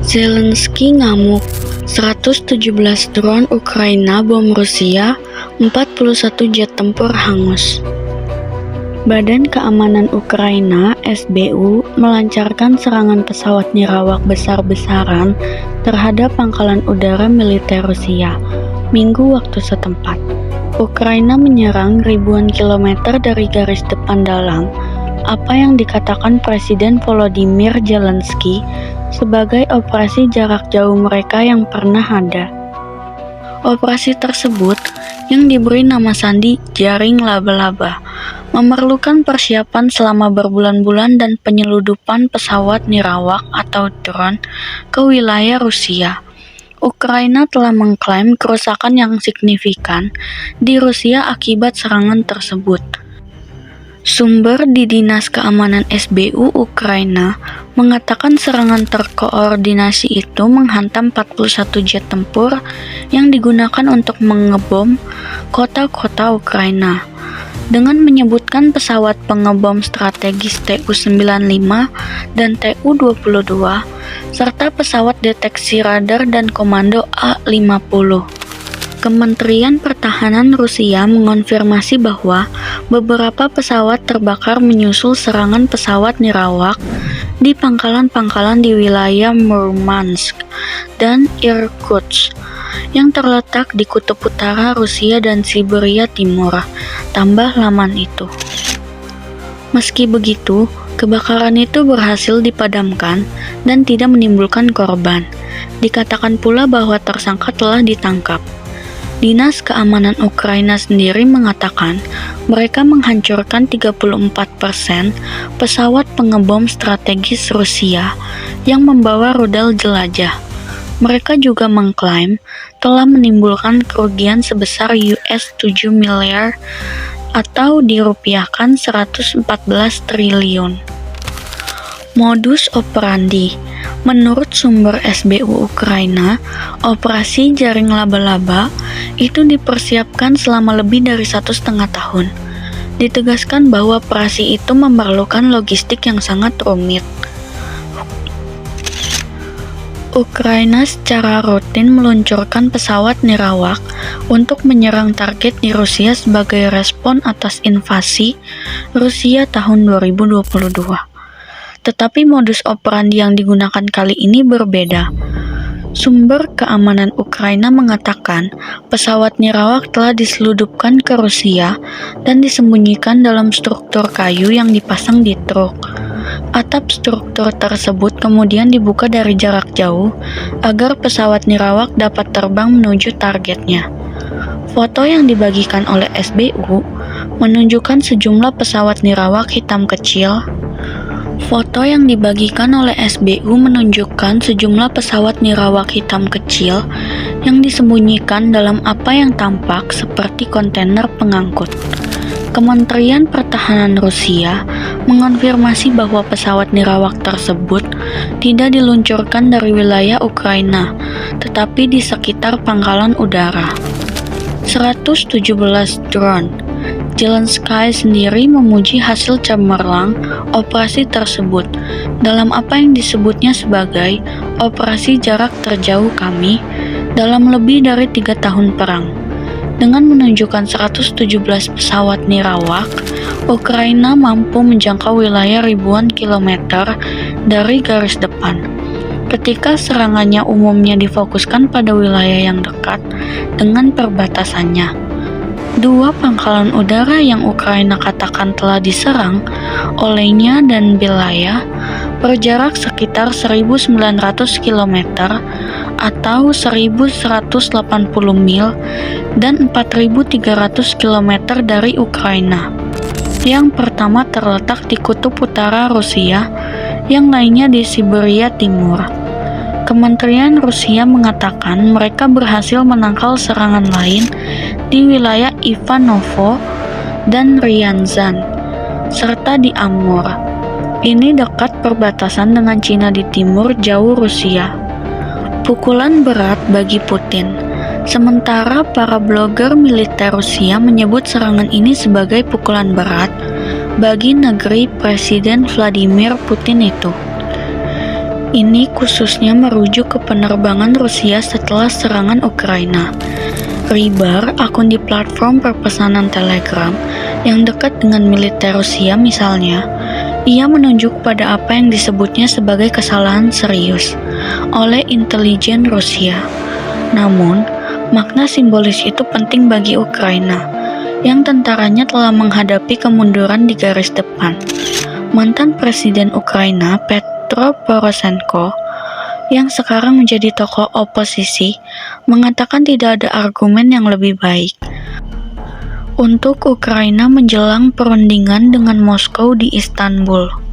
Zelensky ngamuk, 117 drone Ukraina bom Rusia, 41 jet tempur hangus. Badan Keamanan Ukraina (SBU) melancarkan serangan pesawat nirawak besar-besaran terhadap pangkalan udara militer Rusia, Minggu waktu setempat. Ukraina menyerang ribuan kilometer dari garis depan dalam apa yang dikatakan Presiden Volodymyr Zelensky sebagai operasi jarak jauh mereka yang pernah ada. Operasi tersebut, yang diberi nama sandi Jaring Laba-Laba, memerlukan persiapan selama berbulan-bulan dan penyeludupan pesawat nirawak atau drone ke wilayah Rusia. Ukraina telah mengklaim kerusakan yang signifikan di Rusia akibat serangan tersebut. Sumber di Dinas Keamanan SBU Ukraina mengatakan serangan terkoordinasi itu menghantam 41 jet tempur yang digunakan untuk mengebom kota-kota Ukraina, dengan menyebutkan pesawat pengebom strategis Tu-95 dan Tu-22, serta pesawat deteksi radar dan komando A-50. Kementerian Pertahanan Rusia mengonfirmasi bahwa beberapa pesawat terbakar menyusul serangan pesawat nirawak di pangkalan-pangkalan di wilayah Murmansk dan Irkutsk yang terletak di kutub utara Rusia dan Siberia Timur, tambah laman itu. Meski begitu, kebakaran itu berhasil dipadamkan dan tidak menimbulkan korban. Dikatakan pula bahwa tersangka telah ditangkap. Dinas Keamanan Ukraina sendiri mengatakan mereka menghancurkan 34% pesawat pengebom strategis Rusia yang membawa rudal jelajah. Mereka juga mengklaim telah menimbulkan kerugian sebesar US$7 miliar atau dirupiahkan 114 triliun. Modus operandi. Menurut sumber SBU Ukraina, operasi Jaring Laba-Laba itu dipersiapkan selama lebih dari 1,5 tahun. Ditegaskan bahwa operasi itu memerlukan logistik yang sangat rumit. Ukraina secara rutin meluncurkan pesawat nirawak untuk menyerang target di Rusia sebagai respon atas invasi Rusia tahun 2022. Tetapi modus operandi yang digunakan kali ini berbeda. Sumber keamanan Ukraina mengatakan pesawat nirawak telah diseludupkan ke Rusia dan disembunyikan dalam struktur kayu yang dipasang di truk. Atap struktur tersebut kemudian dibuka dari jarak jauh agar pesawat nirawak dapat terbang menuju targetnya. Foto yang dibagikan oleh SBU menunjukkan sejumlah pesawat nirawak hitam kecil. Foto yang dibagikan oleh SBU menunjukkan sejumlah pesawat nirawak hitam kecil yang disembunyikan dalam apa yang tampak seperti kontainer pengangkut. Kementerian Pertahanan Rusia mengonfirmasi bahwa pesawat nirawak tersebut tidak diluncurkan dari wilayah Ukraina, tetapi di sekitar pangkalan udara. 117 drone. Zelensky sendiri memuji hasil cemerlang operasi tersebut dalam apa yang disebutnya sebagai operasi jarak terjauh kami dalam lebih dari 3 tahun perang. Dengan menunjukkan 117 pesawat nirawak, Ukraina mampu menjangkau wilayah ribuan kilometer dari garis depan. Ketika serangannya umumnya difokuskan pada wilayah yang dekat dengan perbatasannya. 2 pangkalan udara yang Ukraina katakan telah diserang olehnya dan Belaya berjarak sekitar 1.900 km atau 1.180 mil dan 4.300 km dari Ukraina. Yang pertama terletak di kutub utara Rusia, yang lainnya di Siberia Timur. Kementerian Rusia mengatakan mereka berhasil menangkal serangan lain di wilayah Ivanovo dan Ryazan, serta di Amur. Ini dekat perbatasan dengan Cina di timur jauh Rusia. Pukulan berat bagi Putin. Sementara para blogger militer Rusia menyebut serangan ini sebagai pukulan berat bagi negeri Presiden Vladimir Putin itu. Ini khususnya merujuk ke penerbangan Rusia setelah serangan Ukraina. Ribar, akun di platform perpesanan Telegram yang dekat dengan militer Rusia misalnya, ia menunjuk pada apa yang disebutnya sebagai kesalahan serius oleh intelijen Rusia. Namun, makna simbolis itu penting bagi Ukraina, yang tentaranya telah menghadapi kemunduran di garis depan. Mantan Presiden Ukraina Petro Poroshenko yang sekarang menjadi tokoh oposisi mengatakan tidak ada argumen yang lebih baik untuk Ukraina menjelang perundingan dengan Moskow di Istanbul.